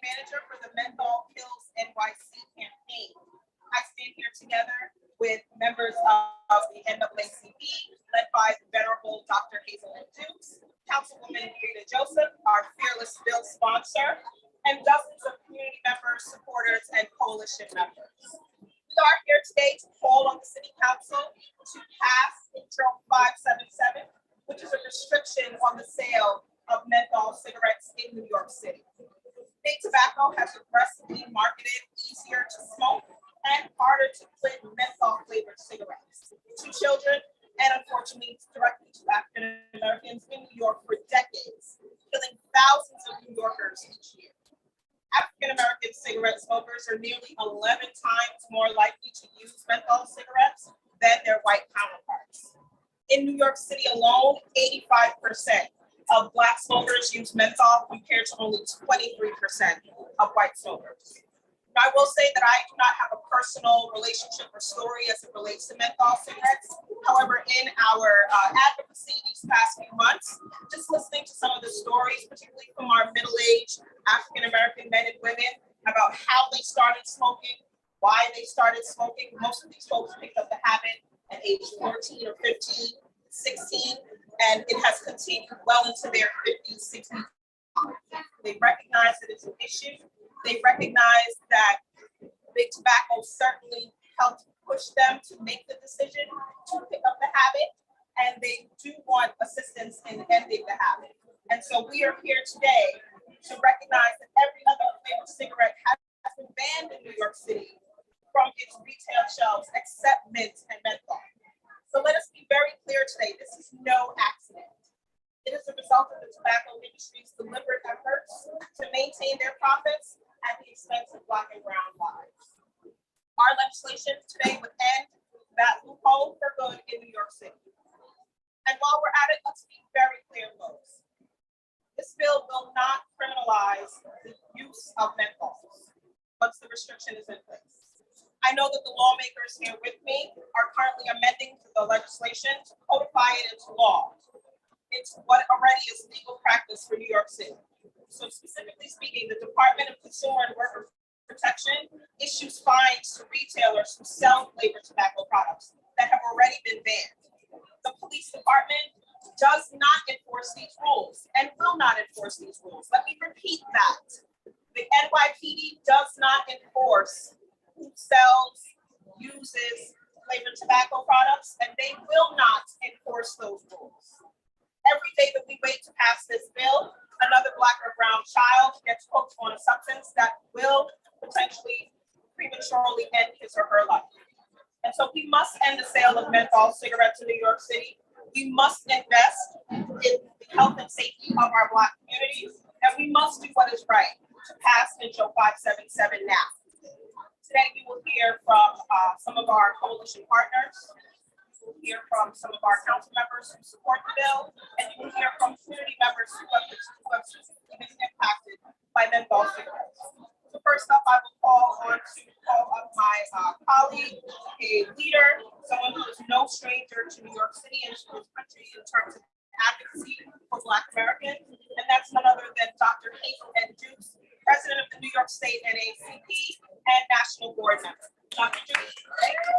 manager for the Menthol Kills NYC campaign. I stand here together with members of the NAACP, led by the Venerable Dr. Hazelwood Dukes, Councilwoman Rita Joseph, our fearless bill sponsor, and dozens of community members, supporters, and coalition members. We are here today to call on the City Council to pass Intro 577, which is a restriction on the sale of menthol cigarettes in New York City. Big tobacco has aggressively marketed easier to smoke and harder to quit menthol flavored cigarettes to children and unfortunately directly to African Americans in New York for decades, killing thousands of New Yorkers each year. African American cigarette smokers are nearly 11 times more likely to use menthol cigarettes than their white counterparts. In New York City alone, 85% of Black smokers use menthol compared to only 23% of white smokers. Now, I will say that I do not have a personal relationship or story as it relates to menthol cigarettes. However, in our advocacy these past few months, just listening to some of the stories, particularly from our middle-aged African-American men and women about how they started smoking, why they started smoking. Most of these folks picked up the habit at age 14 or 15, 16, and it has continued well into their 50s, 60s. They recognize that it's an issue. They recognize that big tobacco certainly helped push them to make the decision to pick up the habit, and they do want assistance in ending the habit. And so we are here today to recognize that every other flavored cigarette has been banned in New York City from its retail shelves except mint and menthol. So let us be very clear today, this is no accident. It is a result of the tobacco industry's deliberate efforts to maintain their profits at the expense of Black and brown lives. Our legislation today would end that loophole for good in New York City. And while we're at it, let's be very clear, folks. This bill will not criminalize the use of menthols once the restriction is in place. I know that the lawmakers here with me are currently amending the legislation to codify it into law. It's what already is legal practice for New York City. So specifically speaking, the Department of Consumer and Worker Protection issues fines to retailers who sell flavored tobacco products that have already been banned. The police department does not enforce these rules and will not enforce these rules. Let me repeat that. The NYPD does not enforce who sells, uses flavored tobacco products, and they will not enforce those rules. Every day that we wait to pass this bill, another Black or brown child gets hooked on a substance that will potentially prematurely end his or her life. And so we must end the sale of menthol cigarettes in New York City. We must invest in the health and safety of our Black communities, and we must do what is right to pass Intro 577 now. Today, we will hear from some of our coalition partners. We'll hear from some of our council members who support the bill, and you will hear from community members who have specifically been impacted by menthol cigarettes. So first up, I will call up my colleague, a leader, someone who is no stranger to New York City and to this country in terms of advocacy for Black Americans, and that's none other than Dr. Hazelwood Dukes, president of the New York State NAACP and national board member. Dr. Dukes, thank you.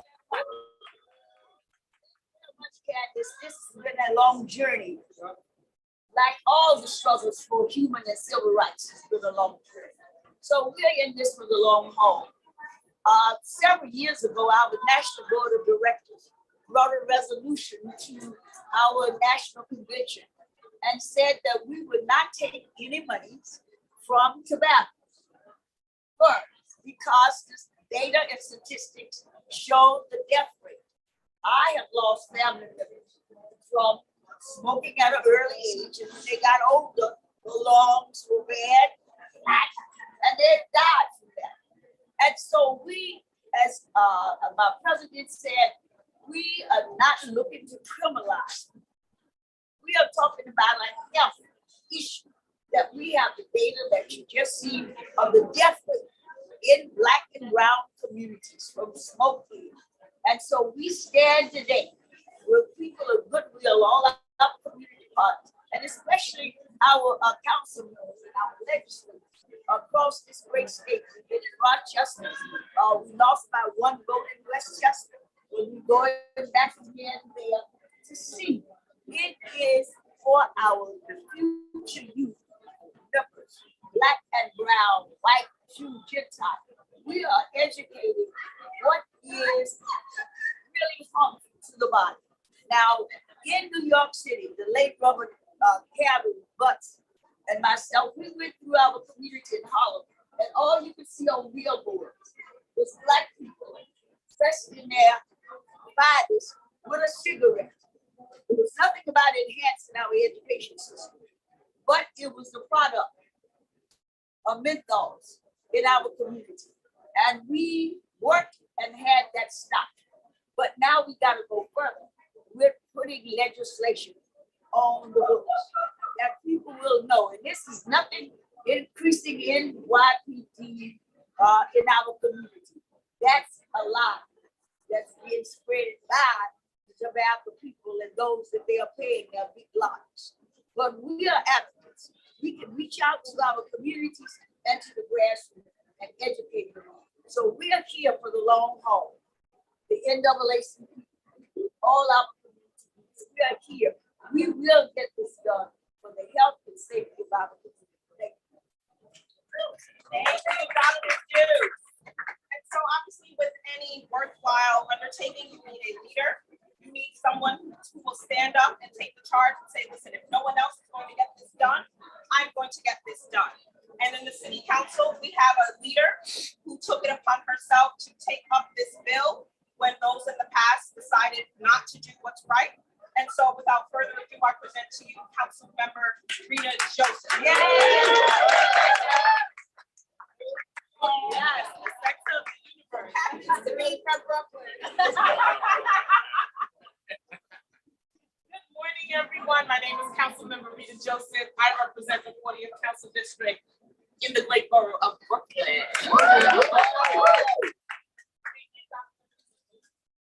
Candace, this has been a long journey. Like all the struggles for human and civil rights, it's been a long journey. So we're in this for the long haul. Several years ago, our National Board of Directors brought a resolution to our national convention and said that we would not take any monies from tobacco first, because this data and statistics show the death rate. I have lost family members from smoking at an early age, and when they got older, the lungs were bad, and they died from that. And so we, as my president said, we are not looking to criminalize. We are talking about a health issue that we have the data that you just see of the death rate in Black and brown communities from smoking. And so we stand today with people of goodwill, all our community partners, and especially our council members and our legislators, across this great state. We've been in Rochester. We lost by 1 vote in Westchester. We'll be going back again there to see. It is for our future youth members, black and brown, white, Jew, Gentile. We are educating what is really harmful to the body. Now, in New York City, the late Robert Karen Butts and myself, we went through our community in Harlem, and all you could see on billboards was black people dressed in their bodies with a cigarette. It was nothing about enhancing our education system, but it was the product of menthols in our community. And we worked and had that stopped. But now we got to go further. We're putting legislation on the books that people will know. And this is nothing increasing NYPD in our community. That's a lie that's being spread by the tobacco people and those that they are paying their big lots. But we are advocates. We can reach out to our communities and to the grassroots and educate them. So we are here for the long haul. The NAACP, all our communities, we are here. We will get this done for the health and safety of our community. Thank you. Thank you, Dr. Dukes. And so obviously with any worthwhile undertaking, you need a leader. You need someone who will stand up and take the charge and say, listen, if no one else is going to get this done, I'm going to get this done. And in the city council, we have a leader who took it upon herself to take up this bill when those in the past decided not to do what's right. And so without further ado, I present to you Council Member Rita Joseph. Yay! Yes, the sex of the universe. Happy to be from Brooklyn. Good morning, everyone. My name is Council Member Rita Joseph. I represent the 40th Council District in the great borough of Brooklyn.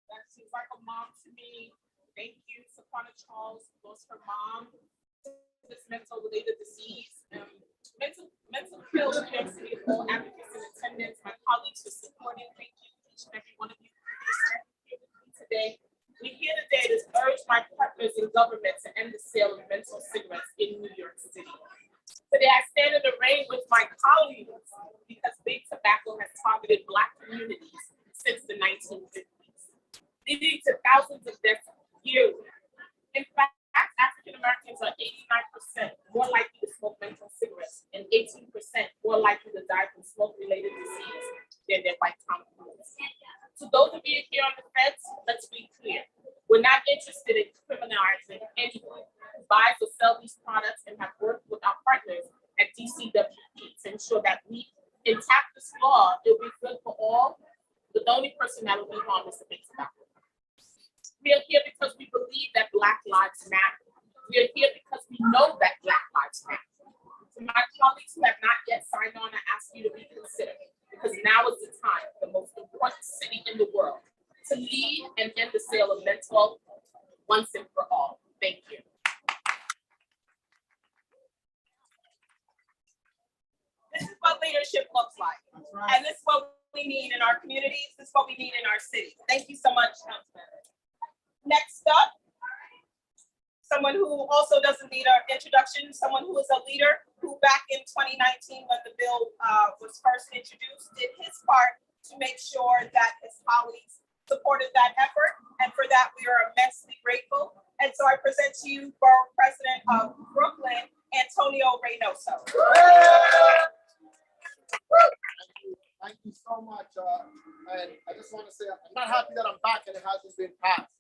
That seems like a mom to me. Thank you, Saquana Charles, lost her mom to this mental-related disease. Mental health in New York City is all advocates in attendance. My colleagues for supporting. Thank you, each and every one of you here with me today. We're here today to urge my partners in government to end the sale of menthol cigarettes in New York City. Today, I stand in the rain with my colleagues because big tobacco has targeted Black communities since the 1950s, leading to thousands of deaths yearly. In fact, African Americans are 89% more likely to smoke menthol cigarettes and 18% more likely to die from smoke-related disease than their white counterparts. To those of you here on the fence, let's be clear. We're not interested in criminalizing anyone who buys or sells these products, and have worked with our partners at DCWP to ensure that we enact this law. It will be good for all, but the only person that will be harmed is the big tobacco. We are here because we believe that Black lives matter. We are here because we know that Black lives matter. To my colleagues who have not yet signed on, I ask you to be considered, because now is the time, the most important city in the world, to lead and end the sale of menthol once and for all. Thank you. This is what leadership looks like. And this is what we need in our communities. This is what we need in our city. Thank you so much, Councilman. Next up, someone who also doesn't need our introduction, someone who is a leader who back in 2019, when the bill was first introduced, did his part to make sure that his colleagues supported that effort. And for that, we are immensely grateful. And so I present to you Borough President of Brooklyn, Antonio Reynoso. Thank you so much. And I just want to say, I'm not happy that I'm back and it hasn't been passed.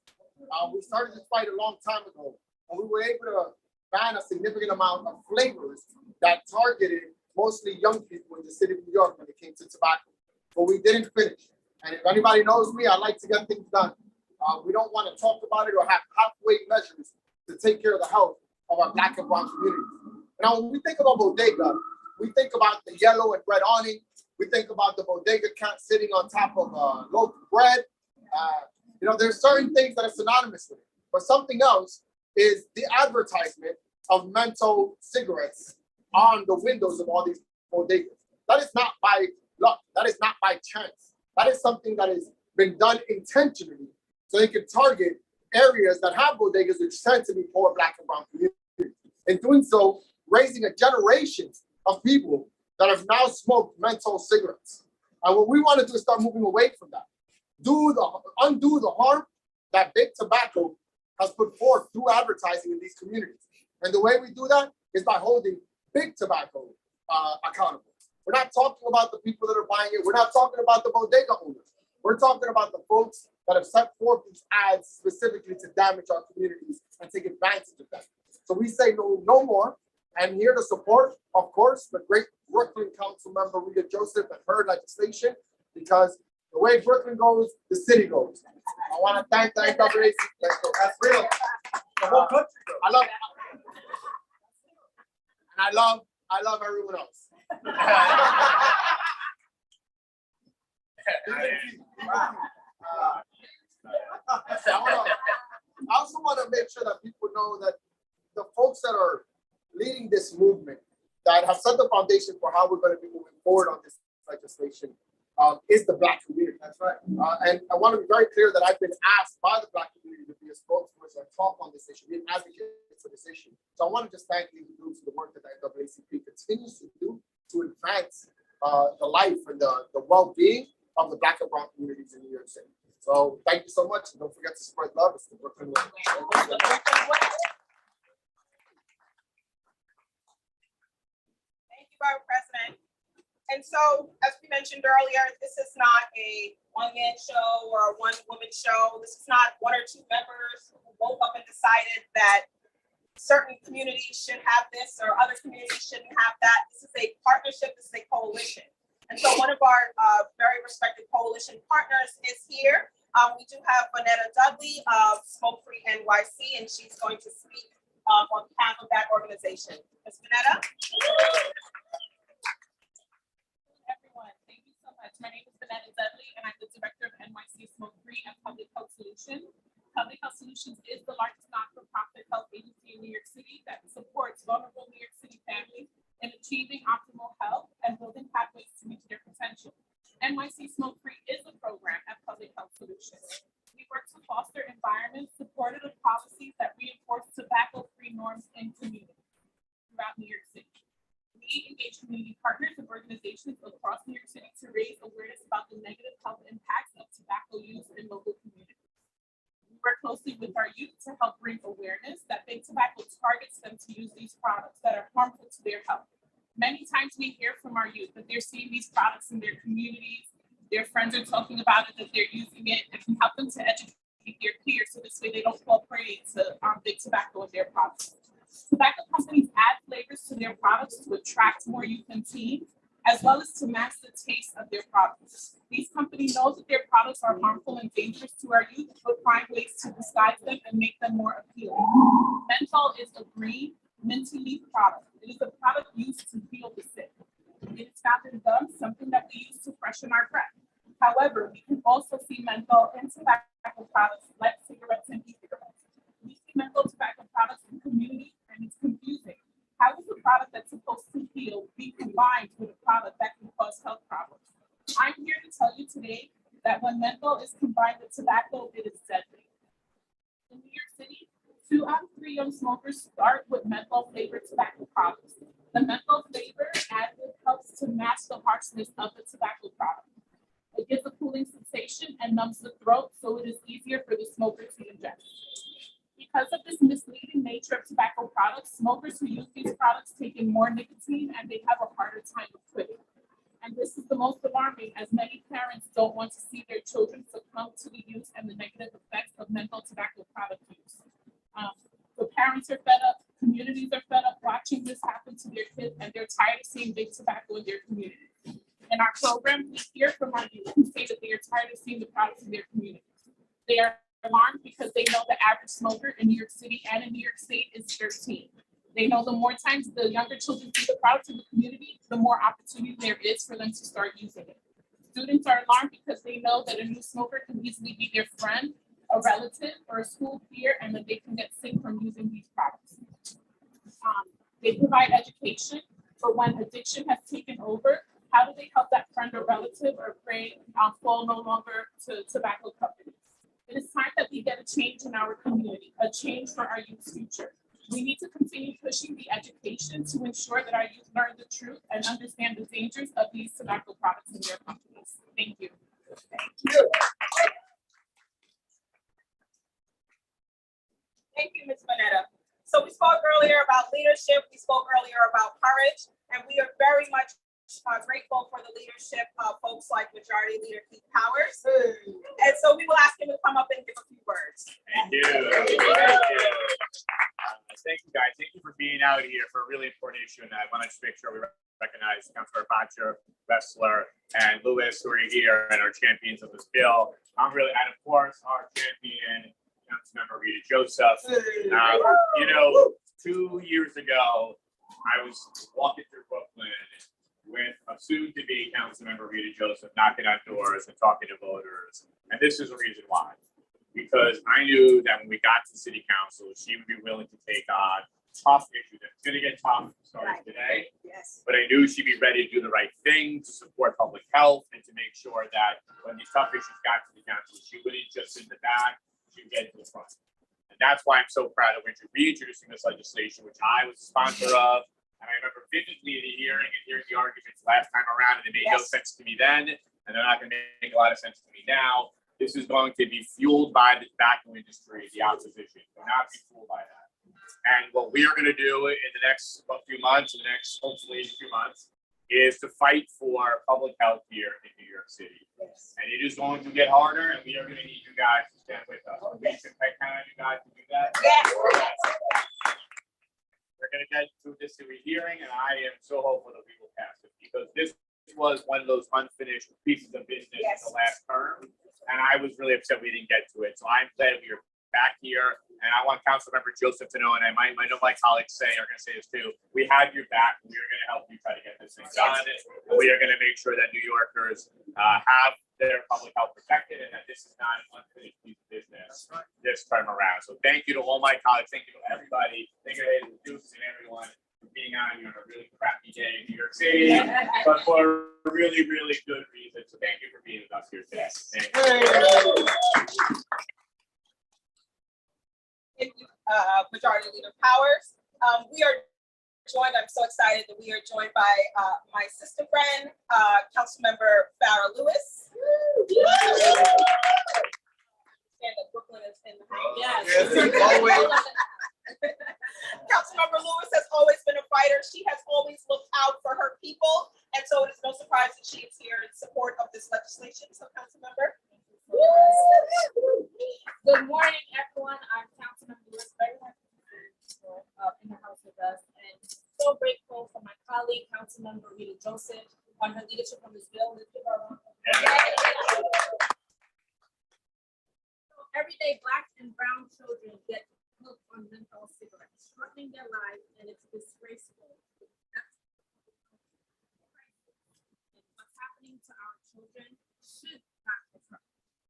We started this fight a long time ago, and we were able to ban a significant amount of flavors that targeted mostly young people in the city of New York when it came to tobacco. But we didn't finish. And if anybody knows me, I like to get things done. We don't want to talk about it or have halfway measures to take care of the health of our Black and brown communities. Now, when we think about bodega, we think about the yellow and red awning. We think about the bodega cat sitting on top of a loaf of bread. There's certain things that are synonymous with it. But something else is the advertisement of menthol cigarettes on the windows of all these bodegas. that is not by luck. That is not by chance. That is something that has been done intentionally so they can target areas that have bodegas which tend to be poor Black and brown communities. In doing so, raising a generation of people that have now smoked menthol cigarettes. And what we want to do is start moving away from that. Undo the harm that big tobacco has put forth through advertising in these communities. And the way we do that is by holding big tobacco accountable. We're not talking about the people that are buying it. We're not talking about the bodega owners. We're talking about the folks that have set forth these ads specifically to damage our communities and take advantage of them. So we say no more. And here to support, of course, the great Brooklyn Council member Rita Joseph and her legislation, because the way Brooklyn goes, the city goes. I want to thank the NAACP. That's real. The whole country goes. I love it. And I love everyone else. I also want to make sure that people know that the folks that are leading this movement, that have set the foundation for how we're going to be moving forward on this legislation, is the Black community. That's right. And I want to be very clear that I've been asked by the Black community to be a spokesperson and talk on this issue, be an advocate for this issue. So I want to just thank you for the work that the NAACP continues to do to advance the life and the well-being of the Black and brown communities in New York City. So thank you so much. And don't forget to spread love. It's the Brooklyn way. Thank you, Vice President. And so, as we mentioned earlier, this is not a one-man show or a one-woman show. This is not one or two members who woke up and decided that certain communities should have this or other communities shouldn't have that. This is a partnership. This is a coalition. And so one of our very respected coalition partners is here. We do have Vanetta Dudley of Smoke Free NYC, and she's going to speak on behalf of that organization. Ms. Vanetta? Everyone, thank you so much. My name is Vanetta Dudley, and I'm the director of NYC Smoke Free and Public Health Solutions. Public Health Solutions is the largest not-for-profit health agency in New York City that supports vulnerable New York City families in achieving optimal health and building pathways to reach their potential. NYC Smoke Free is a program at Public Health Solutions. We work to foster environments supportive of policies that reinforce tobacco-free norms in communities throughout New York City. We engage community partners and organizations across New York City to raise awareness about the negative health impacts of tobacco use in local communities. We work closely with our youth to help bring awareness that big tobacco targets them to use these products that are harmful to their health. Many times we hear from our youth that they're seeing these products in their communities, their friends are talking about it, that they're using it, and can help them to educate their peers so this way they don't fall prey to big tobacco in their products. Tobacco companies add flavors to their products to attract more youth and teens, as well as to match the taste of their products. These companies know that their products are harmful and dangerous to our youth, but find ways to disguise them and make them more appealing. Menthol is a green, minty leaf product. It is a product used to heal the sick. It is found in gum, something that we use to freshen our breath. However, we can also see menthol in tobacco products like cigarettes and e-cigarettes. We see menthol tobacco products in communities, and it's confusing. How is a product that's supposed to heal be combined with a product that can cause health problems? I'm here to tell you today that when menthol is combined with tobacco, it is deadly. In New York City, 2 out of 3 young smokers start with menthol flavored tobacco products. The menthol flavor additive helps to mask the harshness of the tobacco product. It gives a cooling sensation and numbs the throat, so it is easier for the smoker to ingest. Because of this misleading nature of tobacco products, smokers who use these products take in more nicotine and they have a harder time with quitting. And this is the most alarming, as many parents don't want to see their children succumb to the use and the negative effects of menthol tobacco product use. The parents are fed up, communities are fed up watching this happen to their kids, and they're tired of seeing big tobacco in their community. In our program, we hear from our youth who say that they are tired of seeing the products in their communities. They are alarmed because they know the average smoker in New York City and in New York State is 13. They know the more times the younger children see the products in the community, the more opportunity there is for them to start using it. Students are alarmed because they know that a new smoker can easily be their friend, a relative, or a school peer, and that they can get sick from using these products. They provide education, but when addiction has taken over, How do they help that friend or relative or friend fall no longer to tobacco companies? It is time that we get a change in our community, a change for our youth's future. We need to continue pushing the education to ensure that our youth learn the truth and understand the dangers of these tobacco products in their companies. Thank you. Thank you, Ms. Bonetta. So we spoke earlier about leadership, we spoke earlier about courage, and we are very much grateful for the leadership of folks like Majority Leader Keith Powers. And so we will ask him to come up and give a few words. Thank you. Thank you. Thank you, guys. Thank you for being out here for a really important issue. And I want to just make sure we recognize Councilor Botcher, Wessler, and Lewis, who are here and are champions of this bill. I'm really, and of course, our champion, Councilmember Rita Joseph. 2 years ago, I was walking through Brooklyn with a soon-to-be Councilmember Rita Joseph knocking on doors and talking to voters. And this is the reason why. Because I knew that when we got to City Council, she would be willing to take on tough issues. It's going to get tough starting today. Yes. But I knew she'd be ready to do the right thing to support public health and to make sure that when these tough issues got to the council, she wouldn't just in the back, she would get to the front. And that's why I'm so proud that we're reintroducing this legislation, which I was a sponsor of. And I remember vividly the hearing and hearing the arguments last time around, and it made no sense to me then, and they're not going to make a lot of sense to me now. This is going to be fueled by the tobacco industry, the opposition. Do not be fooled by that. And what we are going to do in the next few months, hopefully a few months, is to fight for public health here in New York City. Yes. And it is going to get harder, and we are going to need you guys to stand with us. We should count on you guys to do that. Yes. We're going to get through this hearing, and I am so hopeful that we will pass it, because this was one of those unfinished pieces of business in the last term, and I was really upset we didn't get to it. So I'm glad we are back here, and I want Councilmember Joseph to know, and I know my colleagues are going to say this too, we have your back. We are going to help you try to get this thing done, and we are going to make sure that New Yorkers have their public health protected, and that this is not an unfinished piece of business this time around. So thank you to all my colleagues. Thank you to everybody. Thank you to Dukes and everyone for being on here on a really crappy day in New York City, but for a really, really good reason. So thank you for being with us here today. Thank you. Thank you, Majority Leader Powers. We are joined, I'm so excited that we are joined by my sister friend, Councilmember Farrah Lewis. And that Brooklyn is in the house. Yes. Always. Councilmember Lewis has always been a fighter. She has always looked out for her people. And so it is no surprise that she is here in support of this legislation. So Councilmember. Good morning, everyone. I'm Councilmember Lewis, very happy to be in the house with us, and so grateful for my colleague, Councilmember Rita Joseph, on her leadership on this bill. Let's give her a round of applause. Every day, Black and brown children get hooked on menthol cigarettes, shortening their lives, and it's disgraceful. And what's happening to our children should not occur.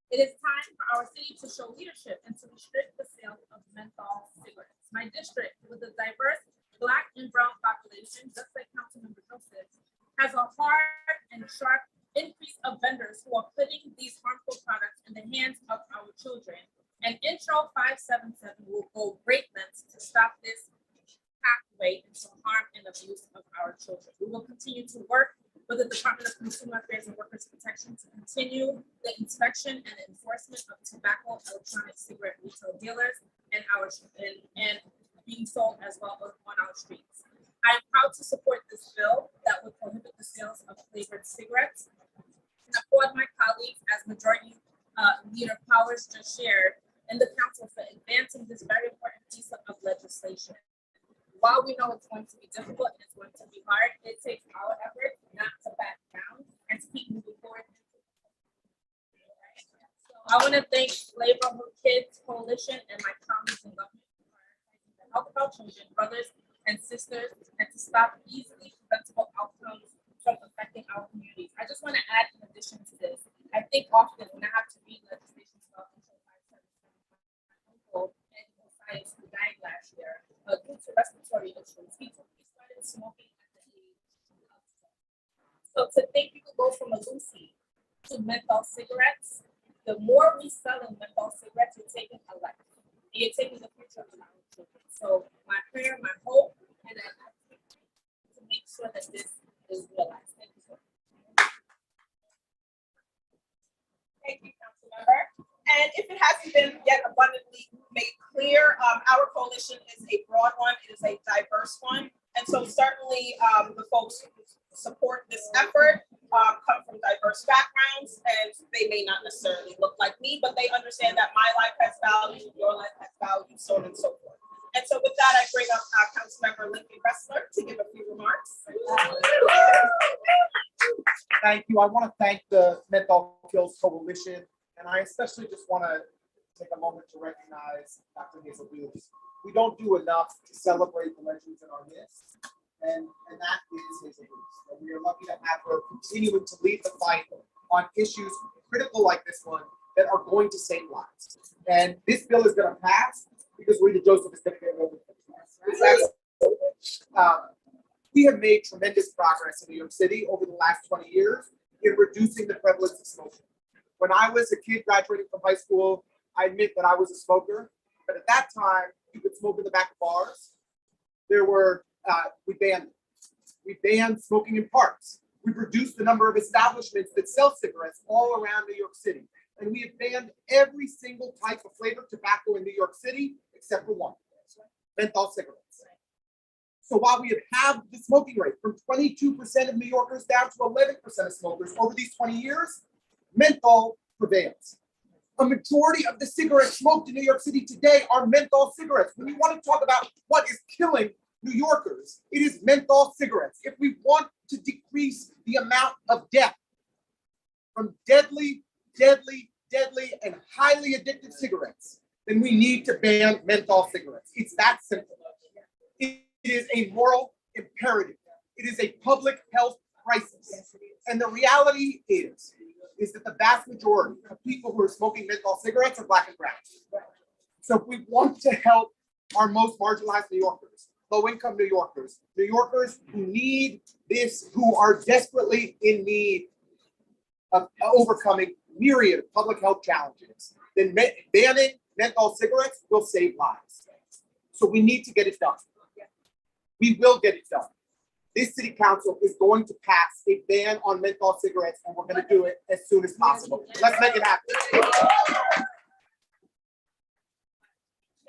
It is time for our city to show leadership and to restrict the sale of menthol cigarettes. My district, with a diverse Black and brown population, just like Councilmember Joseph, has a hard and sharp increase of vendors who are putting these harmful products in the hands of our children. And Intro 577 will go great lengths to stop this pathway into harm and abuse of our children. We will continue to work with the Department of Consumer Affairs and Workers Protection to continue the inspection and enforcement of tobacco electronic cigarette retail dealers and being sold as well on our streets. I am proud to support this bill that would prohibit the sales of flavored cigarettes, and applaud my colleagues, as Majority Leader Powers just shared, in the council for advancing this very important piece of legislation. While we know it's going to be difficult and it's going to be hard, it takes our effort not to back down and to keep moving forward. So I want to thank Neighborhood Kids Coalition and my colleagues in government for prioritizing the health of our children, brothers and sisters, and to stop easily preventable outcomes from affecting our communities. I just want to add, in addition to this, I think often when I have to read legislation about Intro 577, and science who died last year due to respiratory issues, he started smoking at the age of 12. So to the more we sell in menthol cigarettes, you're taking a life. And you're taking the future of our children. So my prayer, my hope, and I to make sure that this is realized. Thank you so much. Thank you, Councilmember. And if it hasn't been yet abundantly made clear, our coalition is a broad one. It is a diverse one. And so certainly the folks who support this effort come from diverse backgrounds, and they may not necessarily look like me, but they understand that my life has value, your life has value, so on and so forth. And so with that, I bring up Councilmember Lincoln Ressler to give a few remarks. Thank you. I want to thank the Menthol Kills Coalition, and I especially just want to take a moment to recognize Dr. Hazel Williams. We don't do enough to celebrate the legends in our midst, and that is Hazel Williams. And we are lucky to have her continuing to lead the fight on issues critical like this one that are going to save lives. And this bill is going to pass because Rita Joseph is going to get over it. We have made tremendous progress in New York City over the last 20 years in reducing the prevalence of smoking. When I was a kid graduating from high school, I admit that I was a smoker, but at that time, you could smoke in the back of bars. We banned smoking in parks. We've reduced the number of establishments that sell cigarettes all around New York City. And we have banned every single type of flavored tobacco in New York City, except for one, menthol cigarettes. So while we have halved the smoking rate from 22% of New Yorkers down to 11% of smokers over these 20 years, menthol prevails. A majority of the cigarettes smoked in New York City today are menthol cigarettes. When you want to talk about what is killing New Yorkers, it is menthol cigarettes. If we want to decrease the amount of death from deadly, and highly addictive cigarettes, then we need to ban menthol cigarettes. It's that simple. It is a moral imperative. It is a public health crisis. And the reality is that the vast majority of people who are smoking menthol cigarettes are Black and brown. So if we want to help our most marginalized New Yorkers, low-income New Yorkers who need this, who are desperately in need of overcoming myriad of public health challenges, then banning menthol cigarettes will save lives. So we need to get it done. We will get it done. This city council is going to pass a ban on menthol cigarettes, and we're going to do it as soon as possible. Let's make it happen.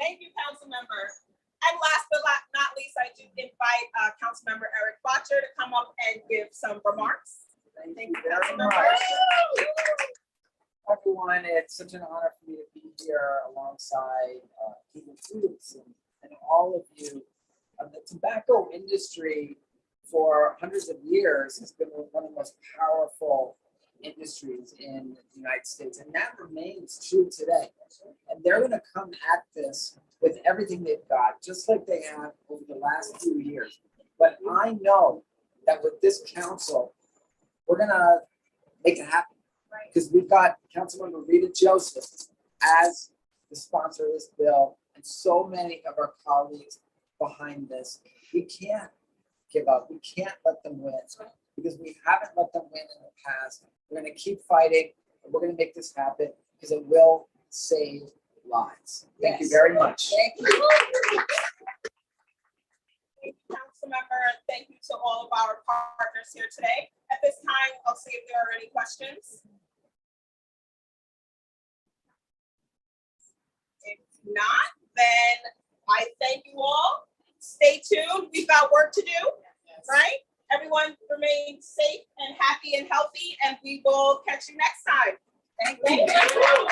Thank you, Councilmember. And last but not least, I do invite Councilmember Eric Botcher to come up and give some remarks. Thank you very much. Everyone, it's such an honor for me to be here alongside Hazel Williams and all of you. The tobacco industry for hundreds of years has been one of the most powerful industries in the United States, and that remains true today. And they're going to come at this with everything they've got, just like they have over the last few years. But I know that with this council, we're going to make it happen, because we've got Councilmember Rita Joseph as the sponsor of this bill, and so many of our colleagues behind this. We can't give up. We can't let them win, because we haven't let them win in the past. We're going to keep fighting, and we're going to make this happen, because it will save lives. Thank you very much. Thank you. Thank you, Councilmember. Thank you to all of our partners here today. At this time, I'll see if there are any questions. If not, then I thank you all. Stay tuned. We've got work to do, right? Everyone remain safe and happy and healthy, and we will catch you next time. Thank you.